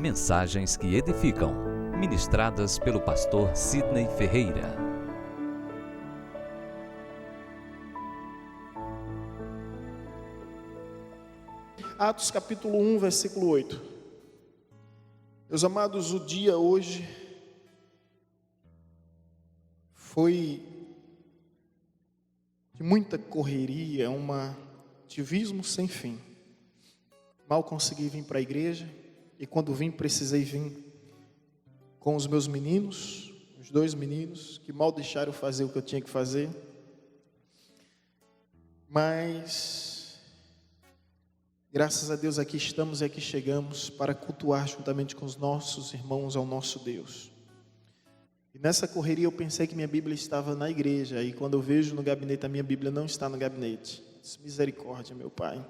Mensagens que edificam, ministradas pelo pastor Sidney Ferreira. Atos capítulo 1, versículo 8. Meus amados, o dia hoje foi de muita correria, um ativismo sem fim. Mal consegui vir para a igreja e quando vim precisei vir com os meus meninos, os dois meninos que mal deixaram fazer o que eu tinha que fazer. Mas graças a Deus aqui estamos e aqui chegamos para cultuar juntamente com os nossos irmãos ao nosso Deus. E nessa correria eu pensei que minha Bíblia estava na igreja. E quando eu vejo no gabinete, a minha Bíblia não está no gabinete. Misericórdia, meu Pai.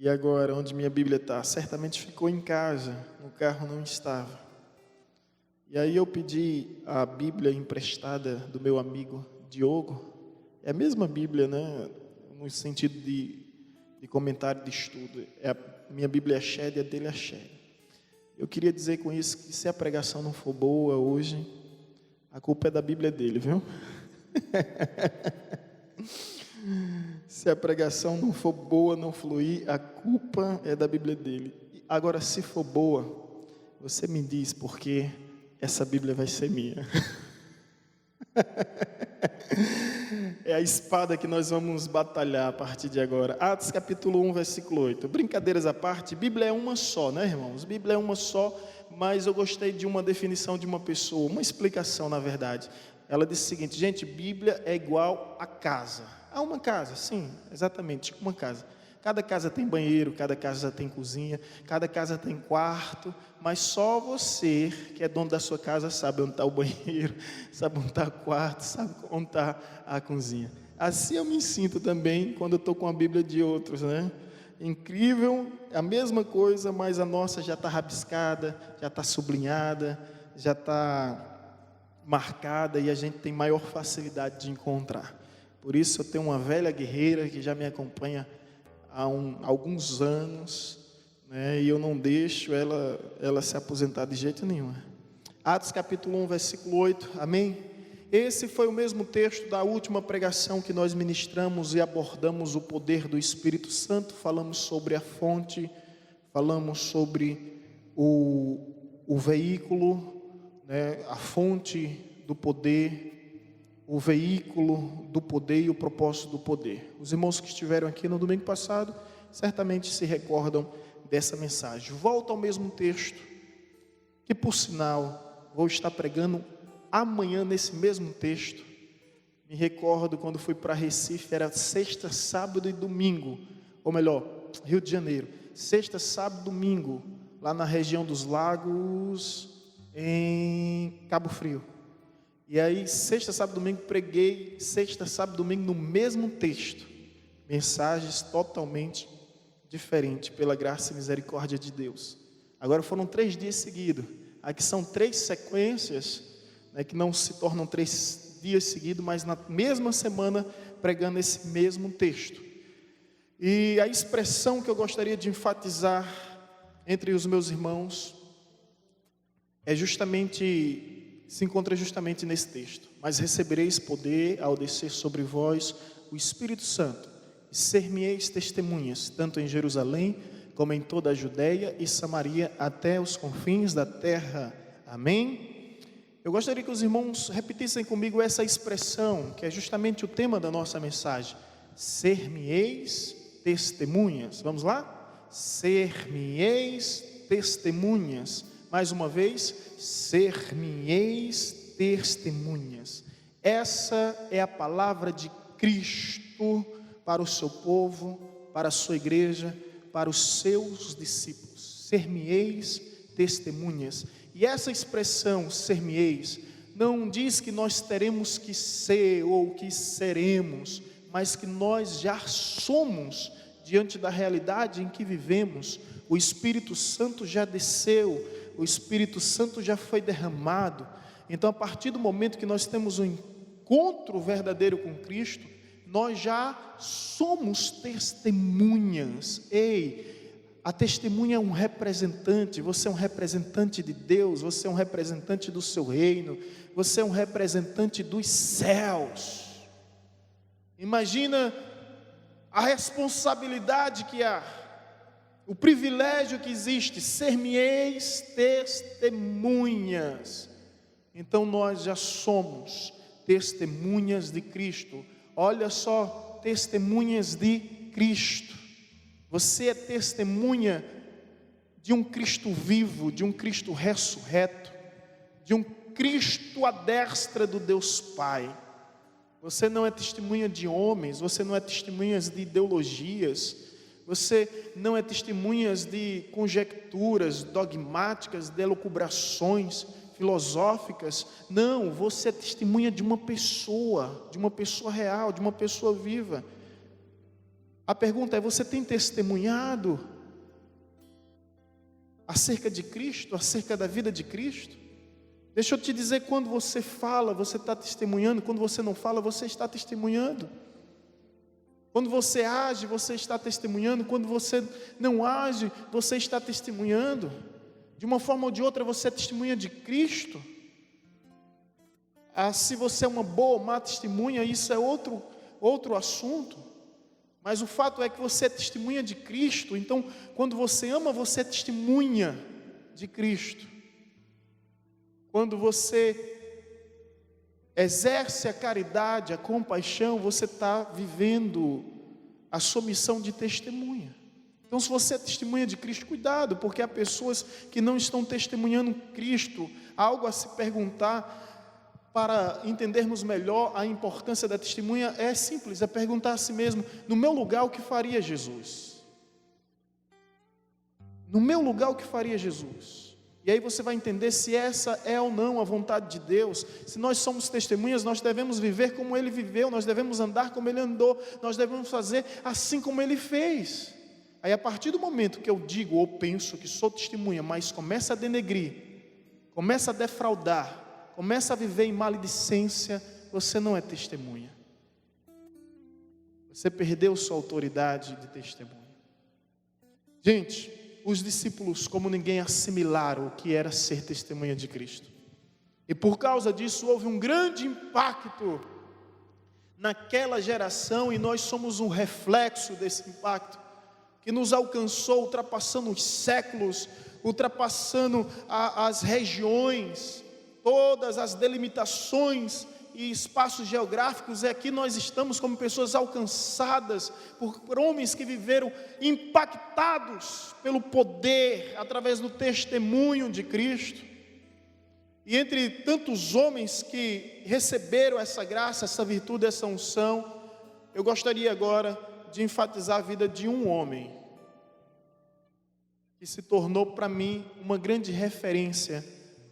E agora, onde minha Bíblia está? Certamente ficou em casa, no carro não estava. E aí eu pedi a Bíblia emprestada do meu amigo Diogo. É a mesma Bíblia, né? No sentido de comentário de estudo. Minha Bíblia é Shed e a dele é Shed. Eu queria dizer com isso que se a pregação não for boa hoje, a culpa é da Bíblia dele, viu? Se a pregação não for boa, não fluir, a culpa é da Bíblia dele. Agora, se for boa, você me diz, porque essa Bíblia vai ser minha. É a espada que nós vamos batalhar a partir de agora. Atos capítulo 1, versículo 8. Brincadeiras à parte, Bíblia é uma só, né, irmãos? Bíblia é uma só, mas eu gostei de uma definição de uma pessoa, uma explicação, na verdade. Ela disse o seguinte: gente, Bíblia é igual a casa. Ah, uma casa, sim, exatamente, uma casa. Cada casa tem banheiro, cada casa tem cozinha, cada casa tem quarto, mas só você, que é dono da sua casa, sabe onde está o banheiro, sabe onde está o quarto, sabe onde está a cozinha. Assim eu me sinto também quando eu estou com a Bíblia de outros, né? Incrível, a mesma coisa, mas a nossa já está rabiscada, já está sublinhada, já está marcada e a gente tem maior facilidade de encontrar. Por isso eu tenho uma velha guerreira que já me acompanha há alguns anos, né, e eu não deixo ela se aposentar de jeito nenhum. Atos capítulo 1, versículo 8, amém? Esse foi o mesmo texto da última pregação que nós ministramos e abordamos o poder do Espírito Santo. Falamos sobre a fonte, falamos sobre o veículo, né, a fonte do poder, o veículo do poder e o propósito do poder. Os irmãos que estiveram aqui no domingo passado certamente se recordam dessa mensagem. Volto ao mesmo texto, que por sinal vou estar pregando amanhã nesse mesmo texto. Me recordo quando fui para Recife, era sexta, sábado e domingo, ou melhor, Rio de Janeiro, sexta, sábado e domingo, lá na região dos lagos, em Cabo Frio. E aí, sexta, sábado e domingo, preguei sexta, sábado e domingo no mesmo texto. Mensagens totalmente diferentes, pela graça e misericórdia de Deus. Agora foram 3 dias seguidos. Aqui são 3 sequências, né, que não se tornam 3 dias seguidos, mas na mesma semana pregando esse mesmo texto. E a expressão que eu gostaria de enfatizar entre os meus irmãos se encontra justamente nesse texto. Mas recebereis poder ao descer sobre vós o Espírito Santo, e ser-me-eis testemunhas, tanto em Jerusalém, como em toda a Judeia e Samaria, até os confins da terra. Amém? Eu gostaria que os irmãos repetissem comigo essa expressão, que é justamente o tema da nossa mensagem. Ser-me-eis testemunhas. Vamos lá? Ser-me-eis testemunhas. Mais uma vez, ser-me-eis testemunhas. Essa é a palavra de Cristo para o seu povo, para a sua igreja, para os seus discípulos. Ser-me-eis testemunhas. E essa expressão, ser-me-eis, não diz que nós teremos que ser ou que seremos, mas que nós já somos diante da realidade em que vivemos. O Espírito Santo já desceu, o Espírito Santo já foi derramado. Então, a partir do momento que nós temos um encontro verdadeiro com Cristo, nós já somos testemunhas. A testemunha é um representante, você é um representante de Deus, você é um representante do seu reino, você é um representante dos céus. Imagina a responsabilidade que há, o privilégio que existe, ser-me-eis testemunhas. Então nós já somos testemunhas de Cristo. Olha só, testemunhas de Cristo. Você é testemunha de um Cristo vivo, de um Cristo ressurreto, de um Cristo à destra do Deus Pai. Você não é testemunha de homens, você não é testemunha de ideologias, você não é testemunha de conjecturas dogmáticas, de elucubrações filosóficas. Não, você é testemunha de uma pessoa real, de uma pessoa viva. A pergunta é: você tem testemunhado acerca de Cristo, acerca da vida de Cristo? Deixa eu te dizer, quando você fala, você está testemunhando. Quando você não fala, você está testemunhando. Quando você age, você está testemunhando. Quando você não age, você está testemunhando. De uma forma ou de outra, você é testemunha de Cristo. Se você é uma boa ou má testemunha, isso é outro assunto. Mas o fato é que você é testemunha de Cristo. Então, quando você ama, você é testemunha de Cristo. Quando você exerce a caridade, a compaixão, você está vivendo a sua missão de testemunha. Então, se você é testemunha de Cristo, cuidado, porque há pessoas que não estão testemunhando Cristo. Há algo a se perguntar. Para entendermos melhor a importância da testemunha, é simples, é perguntar a si mesmo: no meu lugar, o que faria Jesus? No meu lugar, o que faria Jesus? E aí você vai entender se essa é ou não a vontade de Deus. Se nós somos testemunhas, nós devemos viver como Ele viveu, nós devemos andar como Ele andou, nós devemos fazer assim como Ele fez. Aí, a partir do momento que eu digo ou penso que sou testemunha, mas começa a denegrir, começa a defraudar, começa a viver em maledicência, você não é testemunha. Você perdeu sua autoridade de testemunha. Gente, os discípulos, como ninguém, assimilaram o que era ser testemunha de Cristo. E por causa disso houve um grande impacto naquela geração, e nós somos um reflexo desse impacto, que nos alcançou ultrapassando os séculos, ultrapassando as regiões, todas as delimitações e espaços geográficos. É que nós estamos como pessoas alcançadas por homens que viveram impactados pelo poder, através do testemunho de Cristo. E entre tantos homens que receberam essa graça, essa virtude, essa unção, eu gostaria agora de enfatizar a vida de um homem que se tornou para mim uma grande referência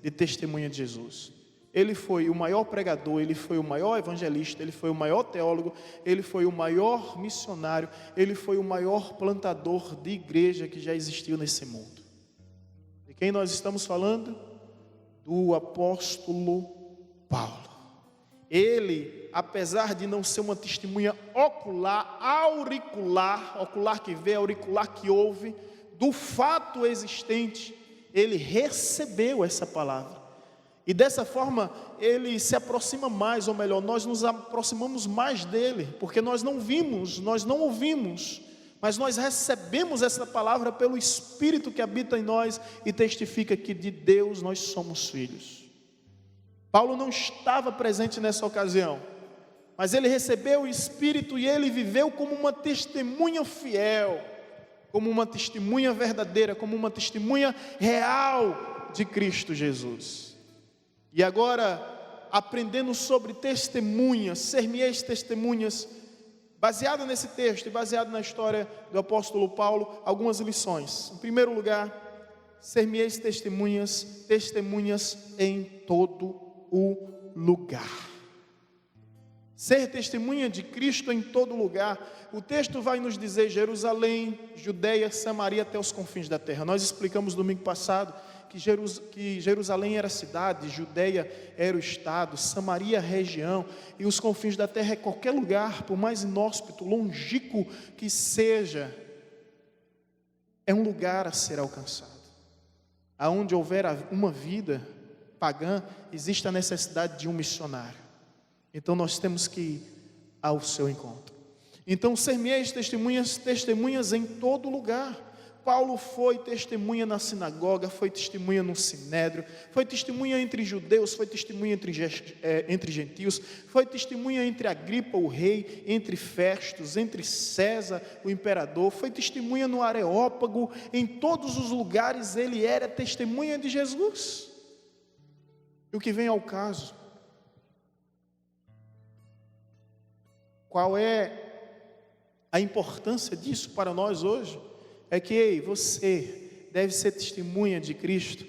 de testemunha de Jesus. Ele foi o maior pregador, ele foi o maior evangelista, ele foi o maior teólogo, ele foi o maior missionário, ele foi o maior plantador de igreja que já existiu nesse mundo. De quem nós estamos falando? Do apóstolo Paulo. Ele, apesar de não ser uma testemunha ocular que vê, auricular que ouve, do fato existente, ele recebeu essa palavra. E dessa forma, ele se aproxima mais, ou melhor, nós nos aproximamos mais dele, porque nós não vimos, nós não ouvimos, mas nós recebemos essa palavra pelo Espírito que habita em nós e testifica que de Deus nós somos filhos. Paulo não estava presente nessa ocasião, mas ele recebeu o Espírito e ele viveu como uma testemunha fiel, como uma testemunha verdadeira, como uma testemunha real de Cristo Jesus. E agora, aprendendo sobre testemunhas, ser-me-eis testemunhas, baseado nesse texto e baseado na história do apóstolo Paulo, algumas lições. Em primeiro lugar, ser-me-eis testemunhas, testemunhas em todo o lugar. Ser testemunha de Cristo em todo lugar. O texto vai nos dizer Jerusalém, Judeia, Samaria, até os confins da terra. Nós explicamos domingo passado que Jerusalém era a cidade, Judeia era o estado, Samaria a região, e os confins da terra é qualquer lugar, por mais inóspito, longínquo que seja, é um lugar a ser alcançado. Aonde houver uma vida pagã, existe a necessidade de um missionário. Então nós temos que ir ao seu encontro. Então ser-me-eis testemunhas em todo lugar. Paulo foi testemunha na sinagoga, foi testemunha no sinédrio, foi testemunha entre judeus, foi testemunha entre gentios, foi testemunha entre Agripa o rei, entre Festos, entre César o imperador, foi testemunha no Areópago. Em todos os lugares ele era testemunha de Jesus. E o que vem ao caso, qual é a importância disso para nós hoje? É que você deve ser testemunha de Cristo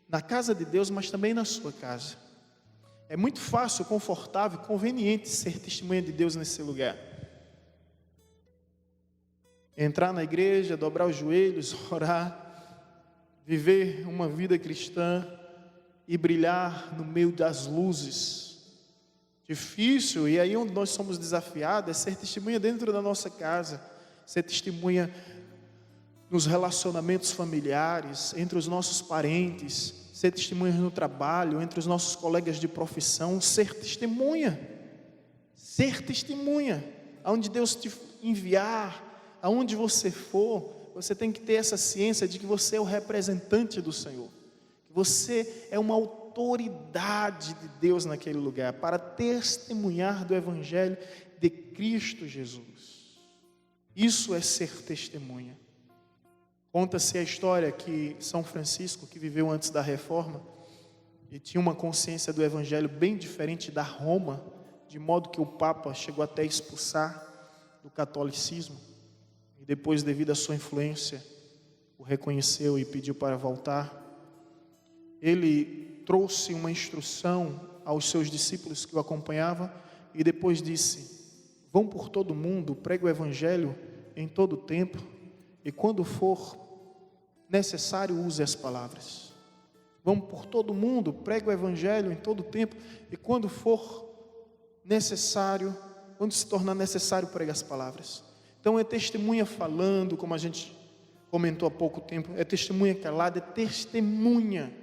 na casa de Deus, mas também na sua casa. É muito fácil, confortável, conveniente ser testemunha de Deus nesse lugar. Entrar na igreja, dobrar os joelhos, orar, viver uma vida cristã e brilhar no meio das luzes. Difícil, e aí onde nós somos desafiados, é ser testemunha dentro da nossa casa, ser testemunha nos relacionamentos familiares, entre os nossos parentes, ser testemunha no trabalho, entre os nossos colegas de profissão, ser testemunha, aonde Deus te enviar, aonde você for, você tem que ter essa ciência de que você é o representante do Senhor, que você é uma autoridade de Deus naquele lugar, para testemunhar do Evangelho de Cristo Jesus. Isso é ser testemunha. Conta-se a história que São Francisco, que viveu antes da Reforma, e tinha uma consciência do Evangelho bem diferente da Roma, de modo que o Papa chegou até a expulsar do catolicismo, e depois, devido à sua influência, o reconheceu e pediu para voltar. Ele trouxe uma instrução aos seus discípulos que o acompanhavam, e depois disse: vão por todo o mundo, pregue o Evangelho em todo o tempo, e quando for necessário, use as palavras. Vamos por todo o mundo, pregue o Evangelho em todo o tempo, e quando for necessário, quando se tornar necessário, pregue as palavras. Então é testemunha falando, como a gente comentou há pouco tempo, é testemunha calada, é testemunha.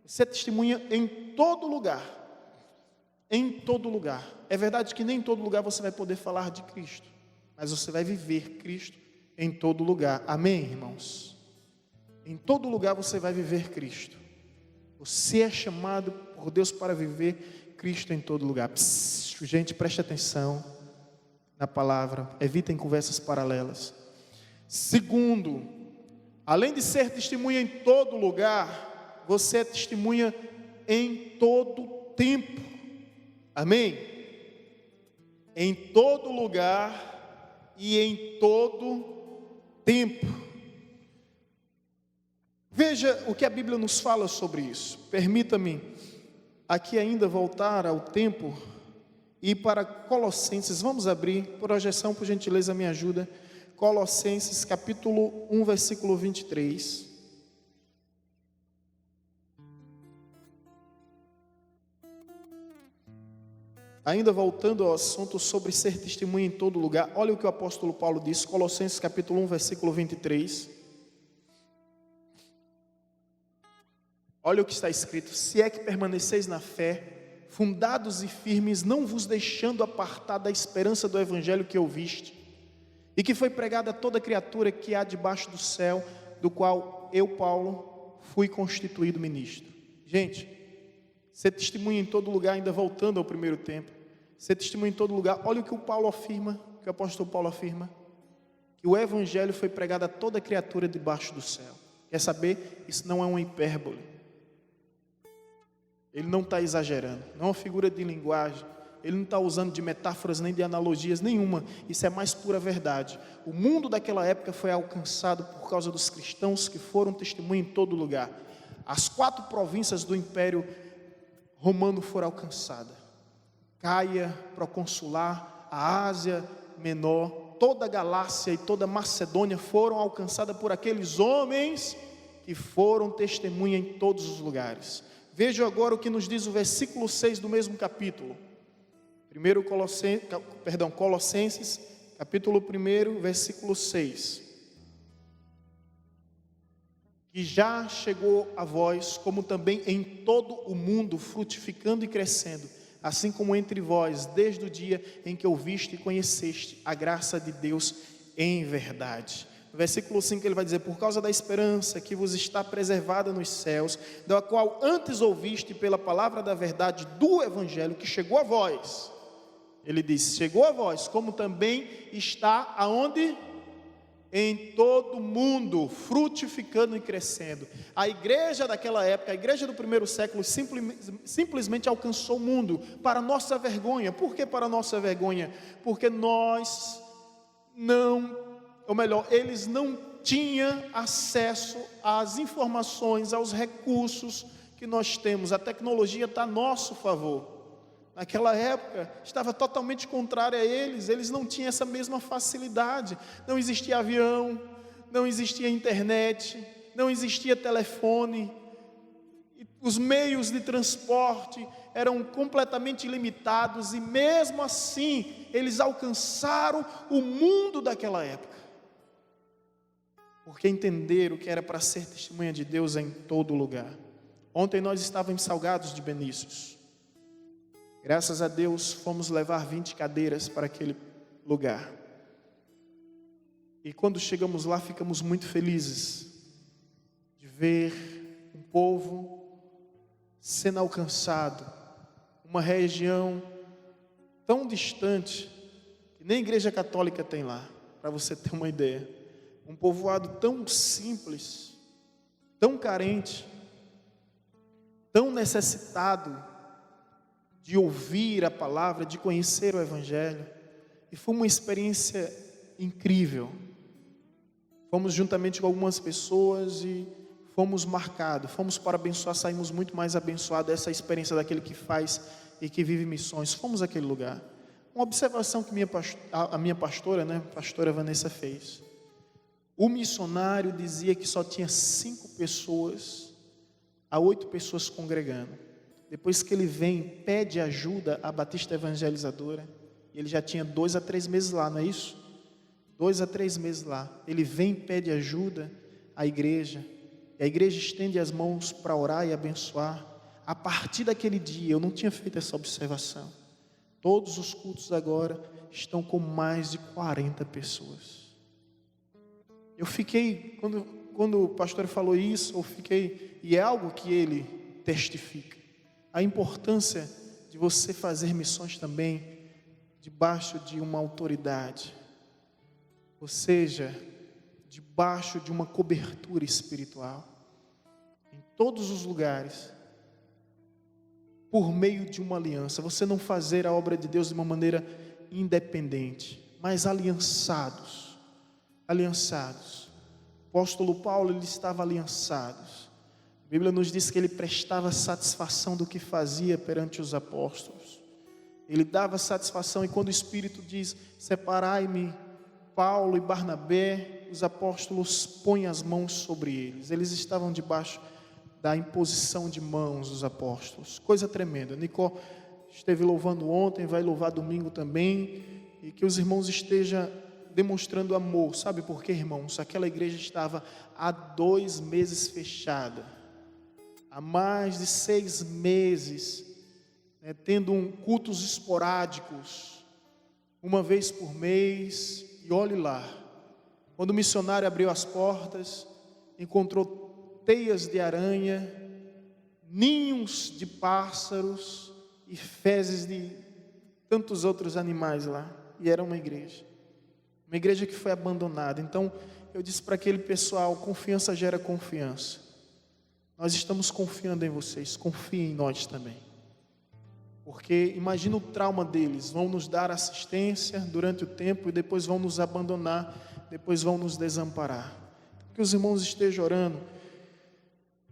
Você é testemunha em todo lugar. Em todo lugar. É verdade que nem em todo lugar você vai poder falar de Cristo, mas você vai viver Cristo em todo lugar. Amém, irmãos? Em todo lugar você vai viver Cristo. Você é chamado por Deus para viver Cristo em todo lugar. Gente, preste atenção na palavra. Evitem conversas paralelas. Segundo, além de ser testemunha em todo lugar, você é testemunha em todo tempo. Amém? Em todo lugar e em todo tempo. Veja o que a Bíblia nos fala sobre isso. Permita-me aqui ainda voltar ao tempo e para Colossenses. Vamos abrir, projeção, por gentileza, me ajuda. Colossenses capítulo 1, versículo 23. Ainda voltando ao assunto sobre ser testemunha em todo lugar, olha o que o apóstolo Paulo diz, Colossenses capítulo 1, versículo 23. Olha o que está escrito: se é que permaneceis na fé, fundados e firmes, não vos deixando apartar da esperança do evangelho que ouviste, e que foi pregada a toda criatura que há debaixo do céu, do qual eu, Paulo, fui constituído ministro. Gente, ser testemunha em todo lugar, ainda voltando ao primeiro tempo, ser testemunha em todo lugar. Olha o que o Paulo afirma, que o apóstolo Paulo afirma, que o evangelho foi pregado a toda criatura debaixo do céu. Quer saber? Isso não é uma hipérbole. Ele não está exagerando, não é uma figura de linguagem, ele não está usando de metáforas nem de analogias nenhuma, isso é mais pura verdade. O mundo daquela época foi alcançado por causa dos cristãos que foram testemunha em todo lugar. As 4 províncias do Império Romano foram alcançadas: Caia, proconsular, a Ásia Menor, toda a Galácia e toda a Macedônia foram alcançadas por aqueles homens que foram testemunha em todos os lugares. Veja agora o que nos diz o versículo 6 do mesmo capítulo. Colossenses, capítulo 1, versículo 6. que já chegou a vós, como também em todo o mundo, frutificando e crescendo, assim como entre vós, desde o dia em que ouviste e conheceste a graça de Deus em verdade. No versículo 5 ele vai dizer: por causa da esperança que vos está preservada nos céus, da qual antes ouviste pela palavra da verdade do Evangelho, que chegou a vós. Ele diz: chegou a vós, como também está aonde? Em todo mundo, frutificando e crescendo. A igreja daquela época, a igreja do primeiro século, simplesmente alcançou o mundo, para nossa vergonha. Por que para nossa vergonha? Porque nós não, ou melhor, eles não tinham acesso às informações, aos recursos que nós temos. A tecnologia está a nosso favor. Naquela época, estava totalmente contrária a eles. Eles não tinham essa mesma facilidade. Não existia avião, não existia internet, não existia telefone. Os meios de transporte eram completamente limitados. E mesmo assim, eles alcançaram o mundo daquela época. Porque entenderam que era para ser testemunha de Deus em todo lugar. Ontem nós estávamos em Salgados de Benícios. Graças a Deus, fomos levar 20 cadeiras para aquele lugar. E quando chegamos lá, ficamos muito felizes de ver um povo sendo alcançado. Uma região tão distante, que nem a igreja católica tem lá, para você ter uma ideia. Um povoado tão simples, tão carente, tão necessitado de ouvir a palavra, de conhecer o Evangelho. E foi uma experiência incrível. Fomos juntamente com algumas pessoas e fomos marcados, fomos para abençoar, saímos muito mais abençoados dessa experiência daquele que faz e que vive missões. Fomos àquele lugar. Uma observação que a minha pastora, a pastora Vanessa fez. O missionário dizia que só tinha 5 pessoas a 8 pessoas congregando. Depois que ele vem, pede ajuda à Batista Evangelizadora. Ele já tinha 2 a 3 meses lá, não é isso? 2 a 3 meses lá. Ele vem, pede ajuda à igreja. E a igreja estende as mãos para orar e abençoar. A partir daquele dia, eu não tinha feito essa observação. Todos os cultos agora estão com mais de 40 pessoas. Eu fiquei, quando o pastor falou isso, e é algo que ele testifica. A importância de você fazer missões também debaixo de uma autoridade, ou seja, debaixo de uma cobertura espiritual, em todos os lugares, por meio de uma aliança. Você não fazer a obra de Deus de uma maneira independente, mas aliançados. O apóstolo Paulo, ele estava aliançado. A Bíblia nos diz que ele prestava satisfação do que fazia perante os apóstolos. Ele dava satisfação, e quando o Espírito diz: separai-me Paulo e Barnabé, os apóstolos põem as mãos sobre eles. Eles estavam debaixo da imposição de mãos dos apóstolos. Coisa tremenda. Nicó esteve louvando ontem, vai louvar domingo também. E que os irmãos estejam demonstrando amor. Sabe por quê, irmãos? Aquela igreja estava há 2 meses fechada. Há mais de 6 meses, tendo cultos esporádicos, uma vez por mês. E olhe lá, quando o missionário abriu as portas, encontrou teias de aranha, ninhos de pássaros e fezes de tantos outros animais lá. E era uma igreja que foi abandonada. Então eu disse para aquele pessoal: confiança gera confiança. Nós estamos confiando em vocês, confiem em nós também. Porque imagina o trauma deles: vão nos dar assistência durante o tempo e depois vão nos abandonar, depois vão nos desamparar. Que os irmãos estejam orando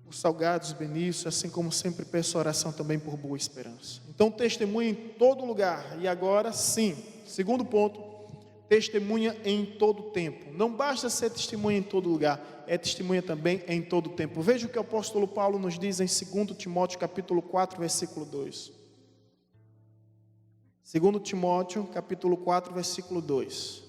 por Salgados, Benícios, assim como sempre peço oração também por Boa Esperança. Então testemunha em todo lugar. E agora sim, segundo ponto, testemunha em todo tempo. Não basta ser testemunha em todo lugar, é testemunha também em todo tempo. Veja o que o apóstolo Paulo nos diz em 2 Timóteo capítulo 4, versículo 2. 2 Timóteo capítulo 4, versículo 2.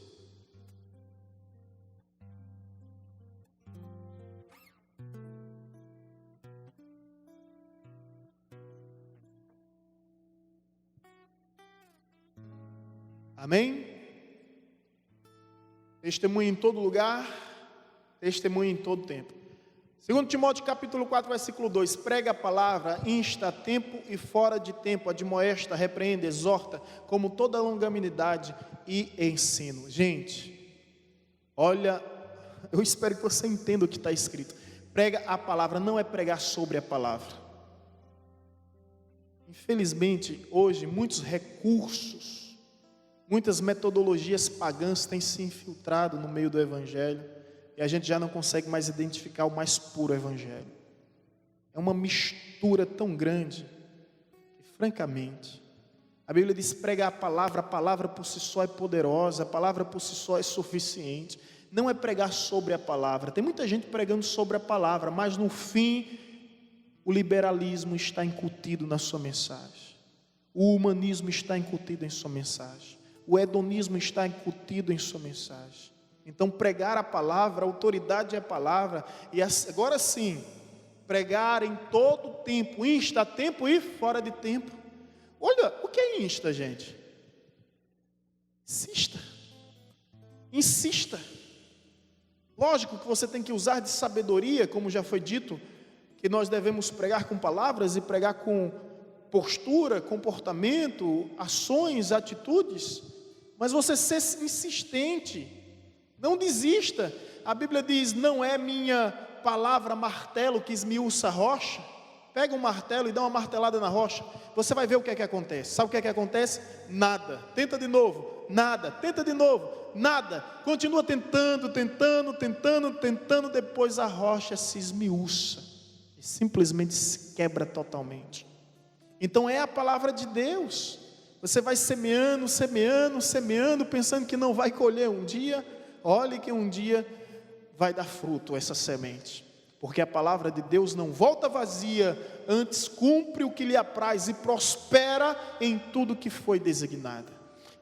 Amém? Testemunha em todo lugar, testemunha em todo tempo. 2 Timóteo capítulo 4, versículo 2, prega a palavra, insta a tempo e fora de tempo, admoesta, repreende, exorta, como toda longanimidade e ensino. Gente, olha, eu espero que você entenda o que está escrito. Prega a palavra, não é pregar sobre a palavra. Infelizmente, hoje, muitos recursos, muitas metodologias pagãs têm se infiltrado no meio do evangelho, e a gente já não consegue mais identificar o mais puro evangelho. É uma mistura tão grande, que francamente, a Bíblia diz, prega a palavra por si só é poderosa, a palavra por si só é suficiente. Não é pregar sobre a palavra. Tem muita gente pregando sobre a palavra, mas no fim, o liberalismo está incutido na sua mensagem. O humanismo está incutido em sua mensagem. O hedonismo está incutido em sua mensagem. Então, pregar a palavra, a autoridade é a palavra, e agora sim, pregar em todo tempo, insta a tempo e fora de tempo. Olha, o que é insta, gente? Insista. Lógico que você tem que usar de sabedoria, como já foi dito, que nós devemos pregar com palavras e pregar com postura, comportamento, ações, atitudes, mas você ser insistente. Não desista. A Bíblia diz, não é minha palavra martelo que esmiuça a rocha. Pega um martelo e dá uma martelada na rocha. Você vai ver o que é que acontece. Sabe o que é que acontece? Nada. Tenta de novo. Nada. Tenta de novo. Nada. Continua tentando. Depois a rocha se esmiuça. E simplesmente se quebra totalmente. Então é a palavra de Deus. Você vai semeando, pensando que não vai colher um dia. Olhe que um dia vai dar fruto essa semente, porque a palavra de Deus não volta vazia, antes cumpre o que lhe apraz e prospera em tudo que foi designado.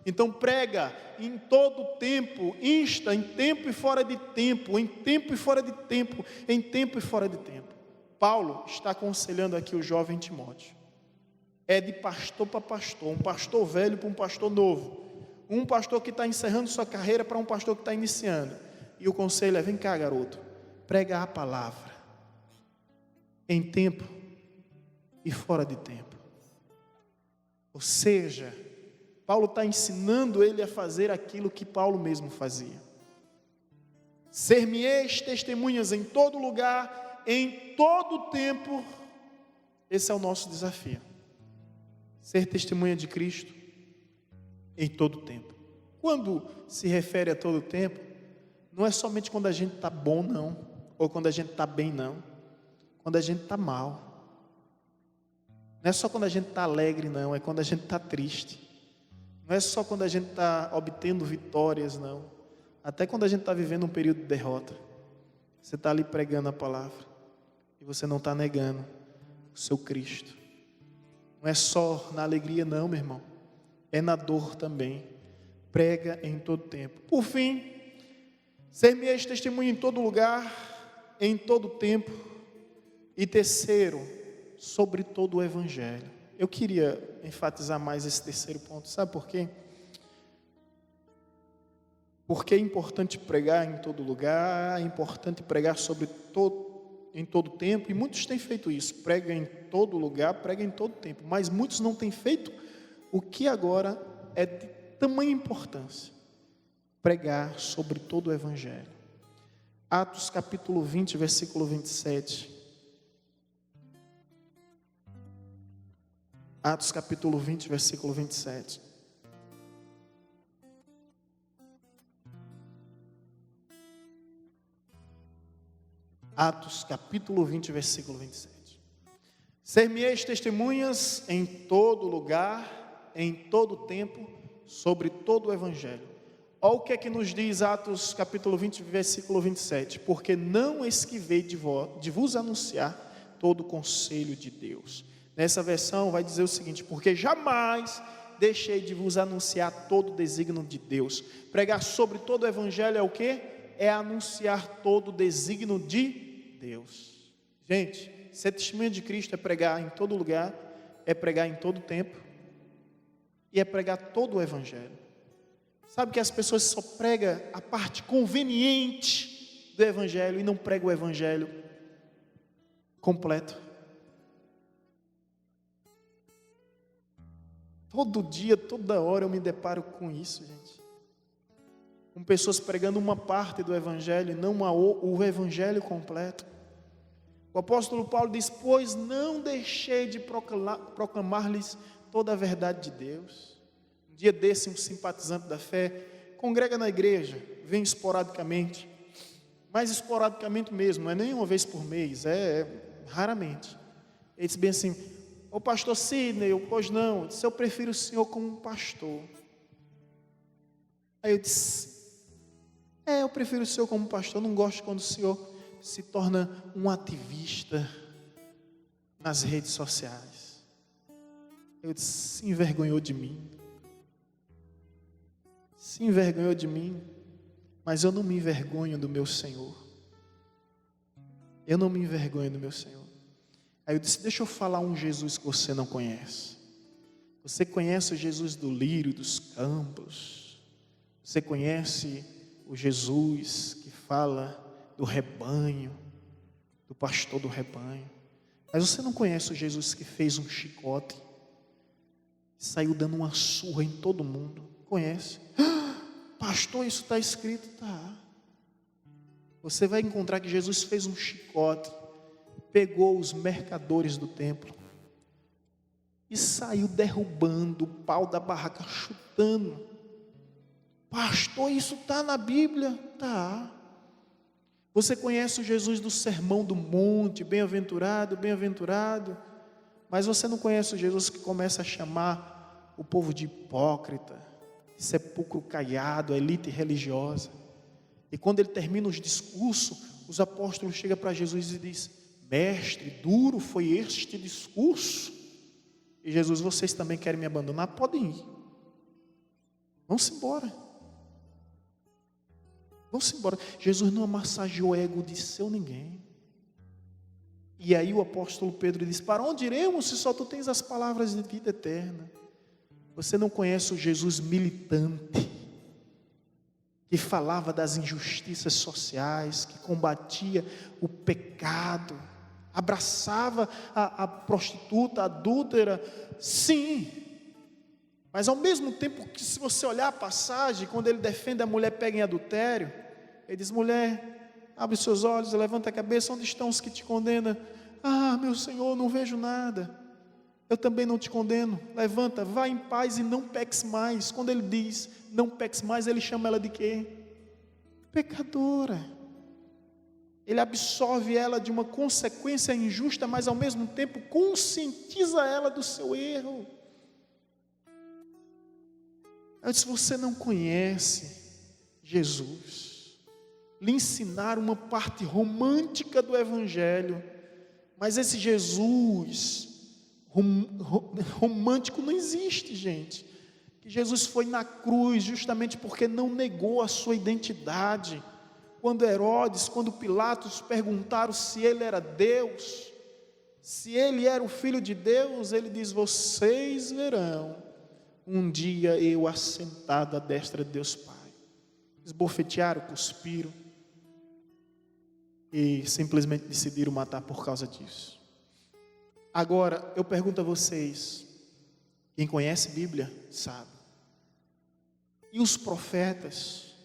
Então prega em todo tempo, insta em tempo e fora de tempo, em tempo e fora de tempo, em tempo e fora de tempo. Paulo está aconselhando aqui o jovem Timóteo, é de pastor para pastor, um pastor velho para um pastor novo, um pastor que está encerrando sua carreira para um pastor que está iniciando. E o conselho é, vem cá garoto, prega a palavra, em tempo e fora de tempo. Ou seja, Paulo está ensinando ele a fazer aquilo que Paulo mesmo fazia. Ser-me-eis testemunhas em todo lugar, em todo tempo. Esse é o nosso desafio. Ser testemunha de Cristo em todo tempo. Quando se refere a todo tempo, não é somente quando a gente está bom, não, ou quando a gente está bem, não. Quando a gente está mal. Não é só quando a gente está alegre, não, é quando a gente está triste. Não é só quando a gente está obtendo vitórias, não. Até quando a gente está vivendo um período de derrota. Você está ali pregando a palavra e você não está negando o seu Cristo. Não é só na alegria, não, meu irmão. É na dor também. Prega em todo tempo. Por fim, ser-me-eis testemunho em todo lugar, em todo tempo. E terceiro, sobre todo o evangelho. Eu queria enfatizar mais esse terceiro ponto. Sabe por quê? Porque é importante pregar em todo lugar, é importante pregar em todo tempo, e muitos têm feito isso, prega em todo lugar, prega em todo tempo, mas muitos não têm feito o que agora é de tamanha importância, pregar sobre todo o evangelho. Atos capítulo 20, versículo 27. Atos capítulo 20, versículo 27. Atos capítulo 20, versículo 27. Ser-me-eis testemunhas em todo lugar, em todo tempo, sobre todo o evangelho. Olha o que é que nos diz Atos capítulo 20, versículo 27. Porque não esquivei de vos anunciar todo o conselho de Deus. Nessa versão vai dizer o seguinte: porque jamais deixei de vos anunciar todo o desígnio de Deus. Pregar sobre todo o evangelho é o quê? É anunciar todo o desígnio de Deus. Gente, ser testemunha de Cristo é pregar em todo lugar, é pregar em todo tempo, e é pregar todo o evangelho. Sabe que as pessoas só pregam a parte conveniente do Evangelho e não pregam o Evangelho completo. Todo dia, toda hora eu me deparo com isso, gente. Com pessoas pregando uma parte do Evangelho e não o Evangelho completo. O apóstolo Paulo diz: pois não deixei de proclamar-lhes toda a verdade de Deus. Um dia desse, um simpatizante da fé congrega na igreja, vem esporadicamente, mas esporadicamente mesmo, não é nem uma vez por mês, raramente. Ele diz bem assim: ô pastor Sidney, pois não, eu disse: eu prefiro o senhor como um pastor. Aí eu disse: eu prefiro o senhor como pastor, não gosto quando o senhor se torna um ativista nas redes sociais. Eu disse: se envergonhou de mim. Se envergonhou de mim, mas eu não me envergonho do meu Senhor. Eu não me envergonho do meu Senhor. Aí eu disse: deixa eu falar um Jesus que você não conhece. Você conhece o Jesus do lírio, dos campos. Você conhece o Jesus que fala do rebanho, do pastor do rebanho. Mas você não conhece o Jesus que fez um chicote, saiu dando uma surra em todo mundo. Conhece? Pastor, isso está escrito? Tá. Você vai encontrar que Jesus fez um chicote, pegou os mercadores do templo e saiu derrubando o pau da barraca, chutando. Pastor, isso está na Bíblia? Tá. Você conhece o Jesus do Sermão do Monte, bem-aventurado, bem-aventurado, mas você não conhece o Jesus que começa a chamar o povo de hipócrita, de sepulcro caiado, a elite religiosa. E quando ele termina os discursos, os apóstolos chegam para Jesus e dizem: mestre, duro foi este discurso. E Jesus: vocês também querem me abandonar? Podem ir. Vamos embora. Vamos embora. Jesus não massageou o ego de seu ninguém. E aí o apóstolo Pedro diz: para onde iremos se só tu tens as palavras de vida eterna? Você não conhece o Jesus militante, que falava das injustiças sociais, que combatia o pecado, abraçava a prostituta, a adúltera, sim, mas ao mesmo tempo que, se você olhar a passagem, quando ele defende a mulher pega em adultério, ele diz: mulher, abre os seus olhos, levanta a cabeça, onde estão os que te condenam? Ah, meu Senhor, não vejo nada. Eu também não te condeno, levanta, vá em paz e não peques mais. Quando ele diz não peques mais, ele chama ela de quê? Pecadora. Ele absolve ela de uma consequência injusta, mas ao mesmo tempo conscientiza ela do seu erro. Eu disse: você não conhece Jesus. Lhe ensinaram uma parte romântica do Evangelho, mas esse Jesus romântico não existe, gente. Que Jesus foi na cruz justamente porque não negou a sua identidade. Quando Herodes, quando Pilatos perguntaram se ele era Deus, se ele era o Filho de Deus, ele diz: vocês verão um dia eu assentado à destra de Deus Pai. Esbofetearam, cuspiram e simplesmente decidiram matar por causa disso. Agora, eu pergunto a vocês, quem conhece Bíblia sabe, e os profetas,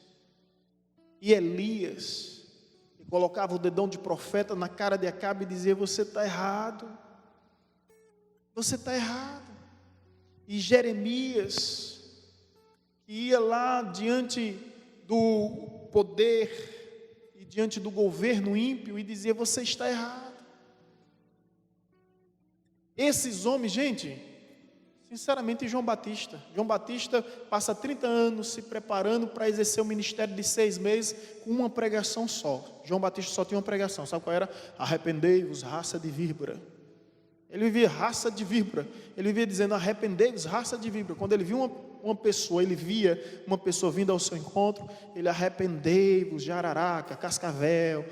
e Elias, que colocava o dedão de profeta na cara de Acabe e dizia: você está errado, você está errado. E Jeremias, que ia lá diante do poder e diante do governo ímpio e dizia: você está errado. Esses homens, gente, sinceramente, João Batista passa 30 anos se preparando para exercer o ministério de 6 meses com uma pregação só. João Batista só tinha uma pregação, sabe qual era? Arrependei-vos, raça de víbora. Ele vivia raça de víbora, ele vivia dizendo: arrependei-vos, raça de víbora. Quando ele via uma pessoa, ele via uma pessoa vindo ao seu encontro, ele: arrependei-vos, jararaca, cascavel,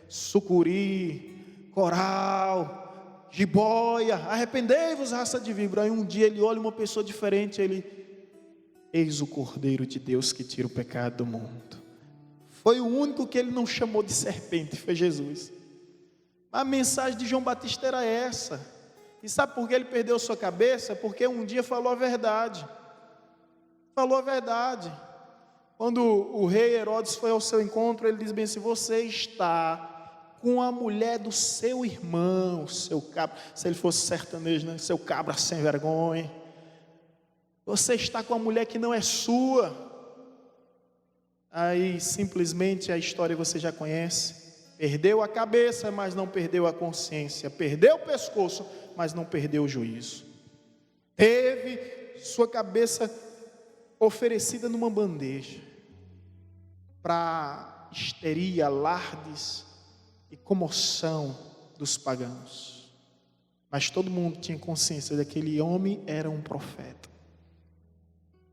sucuri, coral, jiboia, arrependei-vos, raça de víbora. Aí um dia ele olha uma pessoa diferente, ele: Eis o Cordeiro de Deus que tira o pecado do mundo. Foi o único que ele não chamou de serpente, foi Jesus. A mensagem de João Batista era essa. E sabe por que ele perdeu sua cabeça? Porque um dia falou a verdade. Falou a verdade. Quando o rei Herodes foi ao seu encontro, ele diz bem assim: você está com a mulher do seu irmão, seu cabra. Se ele fosse sertanejo, né? Seu cabra sem vergonha. Você está com a mulher que não é sua. Aí simplesmente a história você já conhece. Perdeu a cabeça, mas não perdeu a consciência. Perdeu o pescoço, mas não perdeu o juízo. Teve sua cabeça oferecida numa bandeja para histeria, alardes e comoção dos pagãos. Mas todo mundo tinha consciência de que aquele homem era um profeta.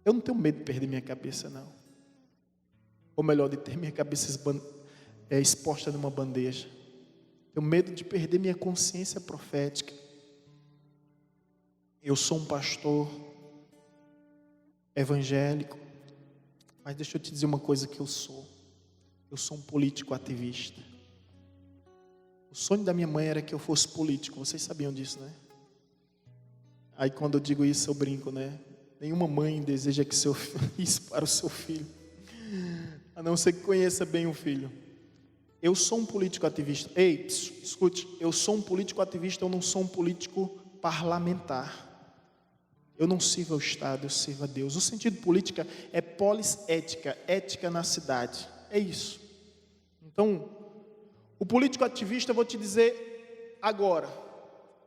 Eu não tenho medo de perder minha cabeça, não. Ou melhor, de ter minha cabeça exposta numa bandeja. Tenho medo de perder minha consciência profética. Eu sou um pastor evangélico, mas deixa eu te dizer uma coisa que eu sou um político ativista. O sonho da minha mãe era que eu fosse político, vocês sabiam disso, né? Aí quando eu digo isso eu brinco, né? Nenhuma mãe deseja que isso para o seu filho, a não ser que conheça bem o filho. Eu sou um político ativista. Ei, escute, eu sou um político ativista, eu não sou um político parlamentar. Eu não sirvo ao Estado, eu sirvo a Deus. O sentido política é polis ética, ética na cidade. É isso. Então, o político ativista, eu vou te dizer agora,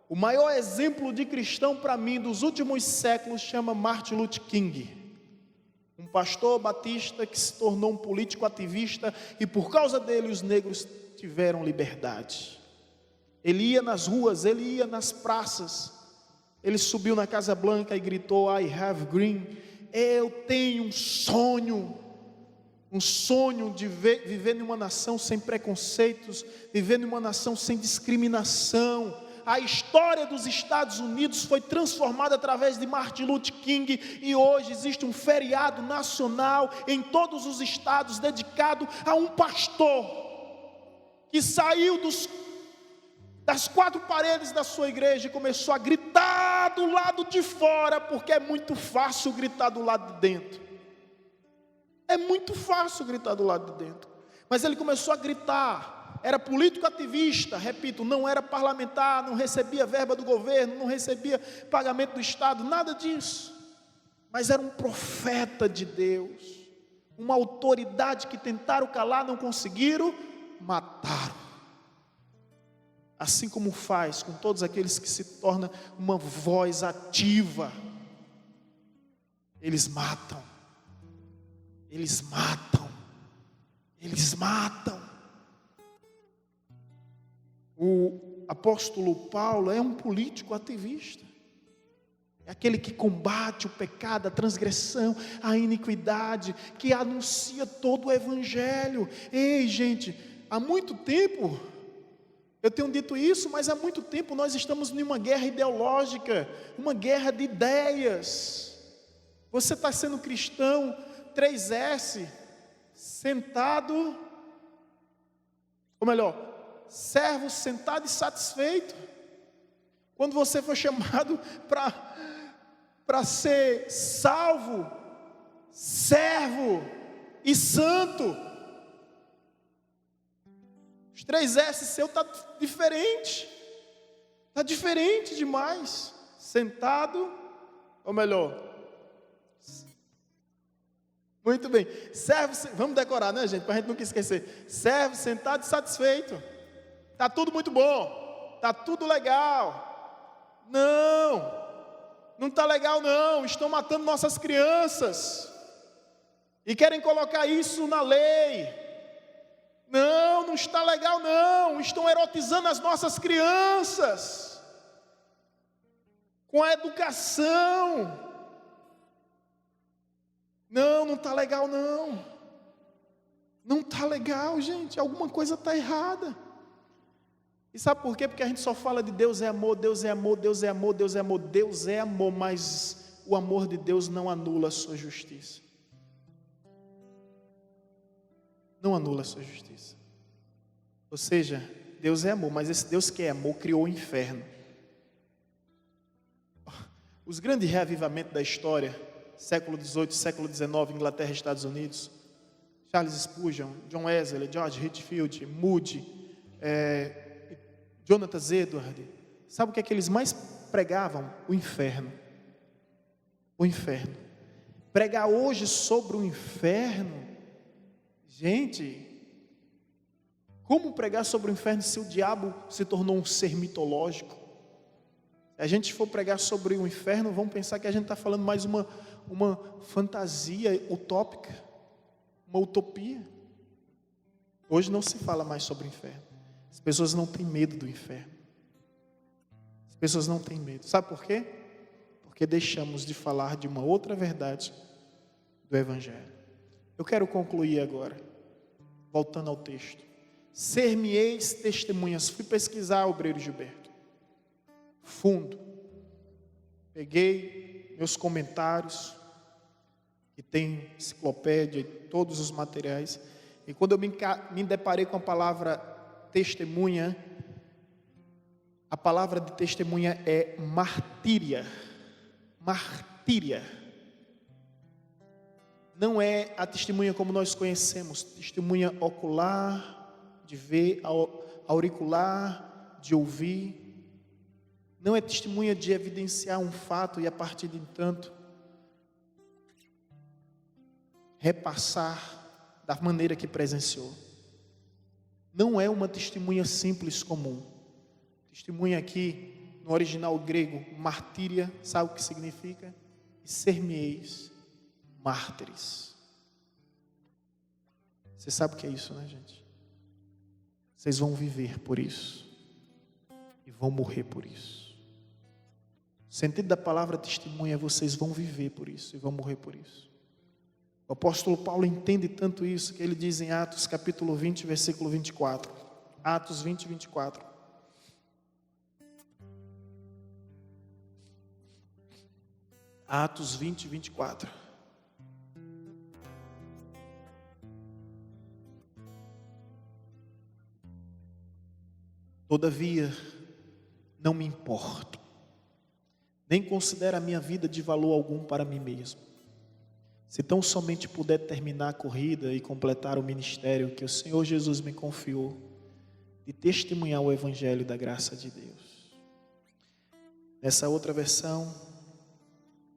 o maior exemplo de cristão para mim dos últimos séculos chama Martin Luther King. Um pastor batista que se tornou um político ativista e por causa dele os negros tiveram liberdade. Ele ia nas ruas, ele ia nas praças, ele subiu na Casa Branca e gritou: I have green. Eu tenho um sonho de viver numa nação sem preconceitos, viver numa nação sem discriminação. A história dos Estados Unidos foi transformada através de Martin Luther King e hoje existe um feriado nacional em todos os estados dedicado a um pastor que saiu das quatro paredes da sua igreja e começou a gritar do lado de fora, porque é muito fácil gritar do lado de dentro. É muito fácil gritar do lado de dentro. Mas ele começou a gritar. Era político ativista, repito, não era parlamentar, não recebia verba do governo, não recebia pagamento do Estado, nada disso. Mas era um profeta de Deus, uma autoridade que tentaram calar, não conseguiram, mataram. Assim como faz com todos aqueles que se tornam uma voz ativa, eles matam, eles matam, eles matam. O apóstolo Paulo é um político ativista. É aquele que combate o pecado, a transgressão, a iniquidade, que anuncia todo o evangelho. Ei, gente, há muito tempo, eu tenho dito isso, mas há muito tempo nós estamos em uma guerra ideológica, uma guerra de ideias. Você está sendo cristão, 3S, sentado, ou melhor, servo sentado e satisfeito. Quando você foi chamado para ser salvo, servo e santo, os 3S seu está diferente demais. Sentado, ou melhor, muito bem, servo, vamos decorar, né, gente, para a gente nunca esquecer. Servo sentado e satisfeito. Está tudo muito bom, está tudo legal. Não está legal não, estão matando nossas crianças e querem colocar isso na lei. Não está legal não, estão erotizando as nossas crianças com a educação. Não está legal não está legal, gente, alguma coisa está errada. E sabe por quê? Porque a gente só fala de Deus é amor, Deus é amor, Deus é amor, Deus é amor, Deus é amor, mas o amor de Deus não anula a sua justiça. Não anula a sua justiça. Ou seja, Deus é amor, mas esse Deus que é amor criou o inferno. Os grandes reavivamentos da história, século XVIII, século XIX, Inglaterra e Estados Unidos, Charles Spurgeon, John Wesley, George Whitefield, Moody, Jonathan Edwards, sabe o que é que eles mais pregavam? O inferno. O inferno. Pregar hoje sobre o inferno, gente, como pregar sobre o inferno se o diabo se tornou um ser mitológico? Se a gente for pregar sobre o inferno, vão pensar que a gente está falando mais uma fantasia utópica, uma utopia. Hoje não se fala mais sobre o inferno. As pessoas não têm medo do inferno. As pessoas não têm medo. Sabe por quê? Porque deixamos de falar de uma outra verdade do Evangelho. Eu quero concluir agora, voltando ao texto. Ser-me-eis testemunhas. Fui pesquisar, obreiro Gilberto, fundo. Peguei meus comentários, que tem enciclopédia e todos os materiais. E quando eu me deparei com a palavra testemunha, a palavra de testemunha é martíria. Martíria. Não é a testemunha como nós conhecemos, testemunha ocular, de ver, auricular, de ouvir. Não é testemunha de evidenciar um fato e a partir de entanto repassar da maneira que presenciou. Não é uma testemunha simples comum. Testemunha aqui, no original grego, martíria, sabe o que significa? Ser-me-eis mártires. Você sabe o que é isso, né, gente? Vocês vão viver por isso e vão morrer por isso. O sentido da palavra testemunha é vocês vão viver por isso e vão morrer por isso. O apóstolo Paulo entende tanto isso que ele diz em Atos capítulo 20, versículo 24. Atos 20, 24. Atos 20, 24. Todavia, não me importo, nem considero a minha vida de valor algum para mim mesmo. Se tão somente puder terminar a corrida e completar o ministério que o Senhor Jesus me confiou, de testemunhar o Evangelho da graça de Deus. Nessa outra versão,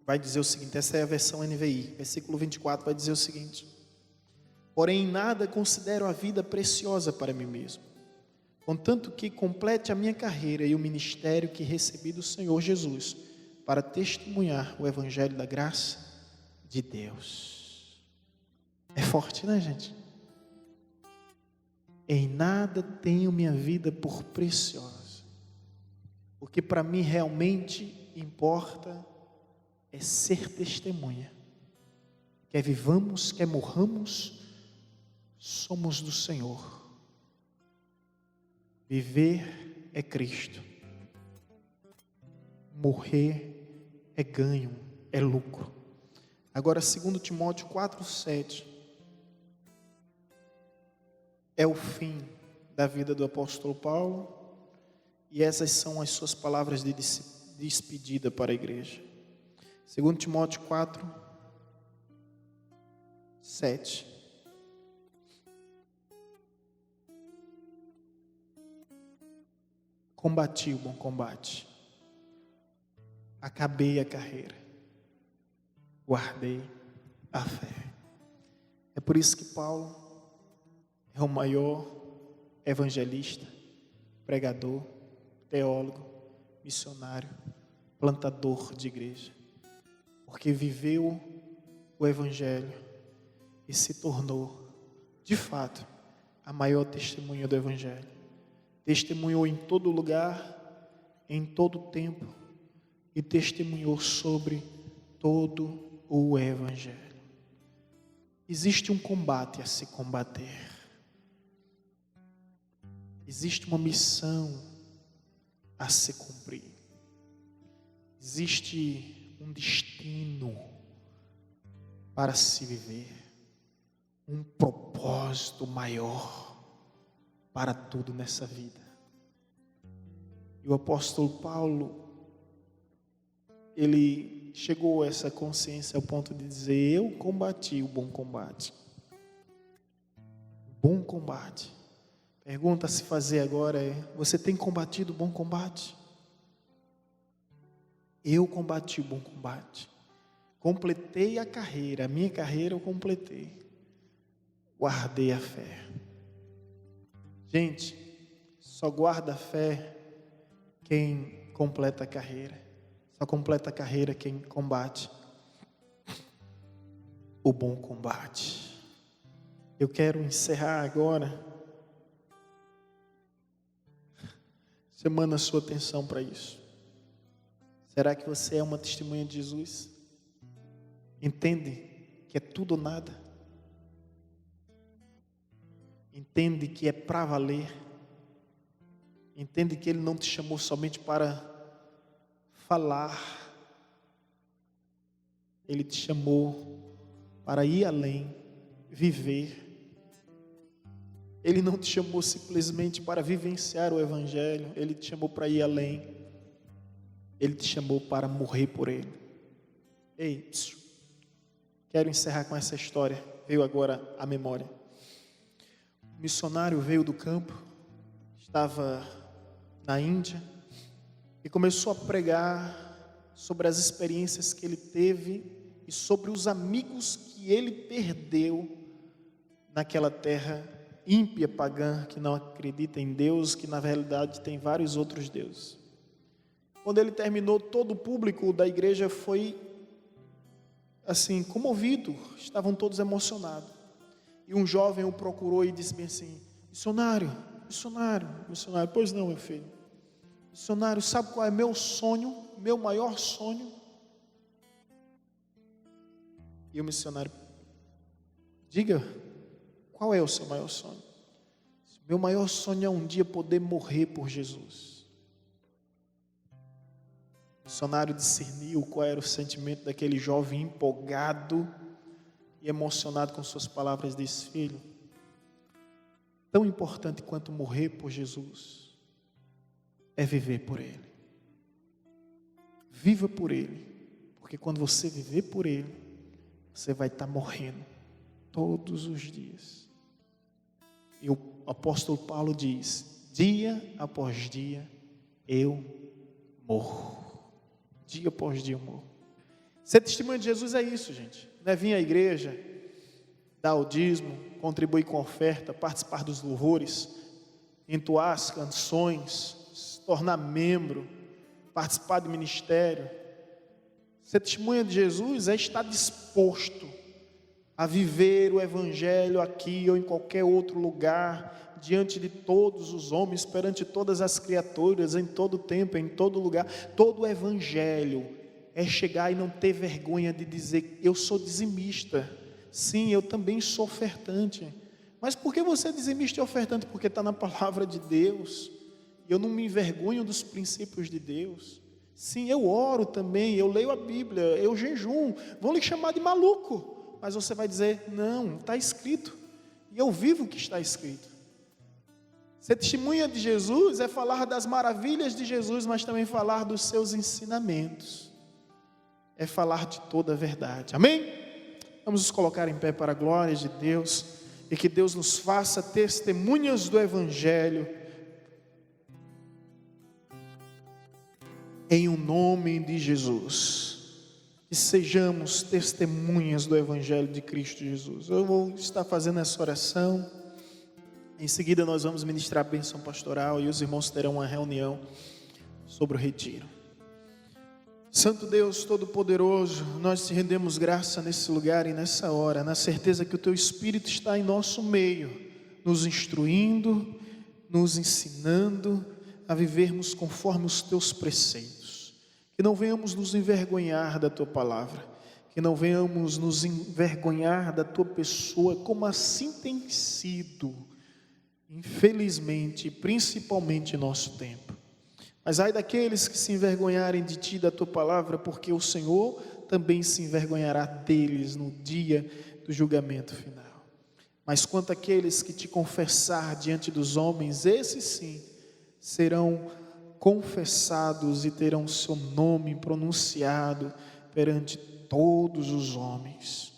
vai dizer o seguinte, essa é a versão NVI, versículo 24, vai dizer o seguinte: porém, em nada considero a vida preciosa para mim mesmo, contanto que complete a minha carreira e o ministério que recebi do Senhor Jesus, para testemunhar o Evangelho da graça de Deus. É forte, né, gente? Em nada tenho minha vida por preciosa, porque para mim realmente importa é ser testemunha. Quer vivamos, quer morramos, somos do Senhor. Viver é Cristo. Morrer é ganho, é lucro. Agora, 2 Timóteo 4,7 é o fim da vida do apóstolo Paulo, e essas são as suas palavras de despedida para a igreja. 2 Timóteo 4, 7. Combati o bom combate, acabei a carreira, guardei a fé. É por isso que Paulo é o maior evangelista, pregador, teólogo, missionário, plantador de igreja, porque viveu o Evangelho e se tornou, de fato, a maior testemunha do Evangelho. Testemunhou em todo lugar, em todo tempo, e testemunhou sobre todo o Evangelho. Existe um combate a se combater. Existe uma missão a se cumprir. Existe um destino para se viver, um propósito maior para tudo nessa vida. E o apóstolo Paulo, ele chegou a essa consciência ao ponto de dizer: eu combati o bom combate. Bom combate. Pergunta a se fazer agora é: você tem combatido o bom combate? Eu combati o bom combate. Completei a carreira, a minha carreira eu completei. Guardei a fé. Gente, só guarda a fé quem completa a carreira. Só completa a carreira quem combate o bom combate. Eu quero encerrar agora chamando a sua atenção para isso. Será que você é uma testemunha de Jesus? Entende que é tudo ou nada? Entende que é para valer? Entende que Ele não te chamou somente para falar? Ele te chamou para ir além, viver. Ele não te chamou simplesmente para vivenciar o Evangelho. Ele te chamou para ir além. Ele te chamou para morrer por Ele. Ei, quero encerrar com essa história. Veio agora à memória. O missionário veio do campo, estava na Índia e começou a pregar sobre as experiências que ele teve e sobre os amigos que ele perdeu naquela terra ímpia, pagã, que não acredita em Deus, que na realidade tem vários outros deuses. Quando ele terminou, todo o público da igreja foi assim, comovido, estavam todos emocionados. E um jovem o procurou e disse bem assim: missionário, pois não, meu filho. Missionário, sabe qual é meu sonho, meu maior sonho? E o missionário: diga, qual é o seu maior sonho? Meu maior sonho é um dia poder morrer por Jesus. O missionário discerniu qual era o sentimento daquele jovem empolgado e emocionado com suas palavras. Disse: filho, tão importante quanto morrer por Jesus é viver por Ele. Viva por Ele, porque quando você viver por Ele, você vai estar morrendo todos os dias. E o apóstolo Paulo diz: dia após dia eu morro. Dia após dia eu morro. Ser testemunha de Jesus é isso, gente. Não é vir à igreja, dar o dízimo, contribuir com a oferta, participar dos louvores, entoar as canções, se tornar membro, participar do ministério. Ser testemunha de Jesus é estar disposto a viver o Evangelho aqui ou em qualquer outro lugar, diante de todos os homens, perante todas as criaturas, em todo tempo, em todo lugar. Todo o Evangelho é chegar e não ter vergonha de dizer: eu sou dizimista. Sim, eu também sou ofertante. Mas por que você é dizimista e ofertante? Porque está na palavra de Deus. Eu não me envergonho dos princípios de Deus. Sim, eu oro também, eu leio a Bíblia, eu jejum. Vão lhe chamar de maluco, mas você vai dizer: não, está escrito, e eu vivo o que está escrito. Ser testemunha de Jesus é falar das maravilhas de Jesus, mas também falar dos seus ensinamentos, é falar de toda a verdade. Amém? Vamos nos colocar em pé para a glória de Deus, e que Deus nos faça testemunhas do Evangelho, em o nome de Jesus. Que sejamos testemunhas do Evangelho de Cristo Jesus. Eu vou estar fazendo essa oração. Em seguida nós vamos ministrar a bênção pastoral e os irmãos terão uma reunião sobre o retiro. Santo Deus Todo-Poderoso, nós te rendemos graça nesse lugar e nessa hora, na certeza que o Teu Espírito está em nosso meio, nos instruindo, nos ensinando a vivermos conforme os Teus preceitos. Que não venhamos nos envergonhar da Tua palavra, que não venhamos nos envergonhar da Tua pessoa, como assim tem sido, infelizmente, principalmente em nosso tempo. Mas ai daqueles que se envergonharem de ti e da tua palavra, porque o Senhor também se envergonhará deles no dia do julgamento final. Mas quanto àqueles que te confessar diante dos homens, esses sim serão confessados e terão seu nome pronunciado perante todos os homens.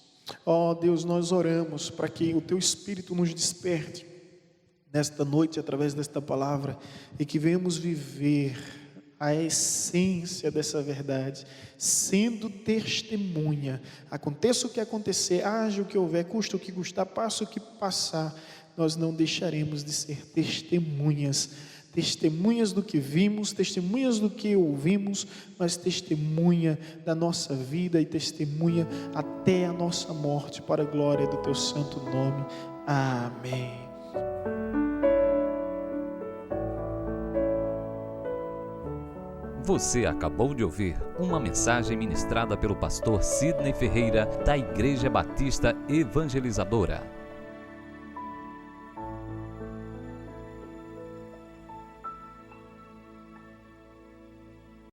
Ó Deus, nós oramos para que o teu Espírito nos desperte nesta noite através desta palavra e que venhamos viver a essência dessa verdade, sendo testemunha. Aconteça o que acontecer, haja o que houver, custa o que custar, passa o que passar, nós não deixaremos de ser testemunhas do que vimos, testemunhas do que ouvimos, mas testemunha da nossa vida e testemunha até a nossa morte, para a glória do teu santo nome. Amém. Você acabou de ouvir uma mensagem ministrada pelo pastor Sidney Ferreira, da Igreja Batista Evangelizadora.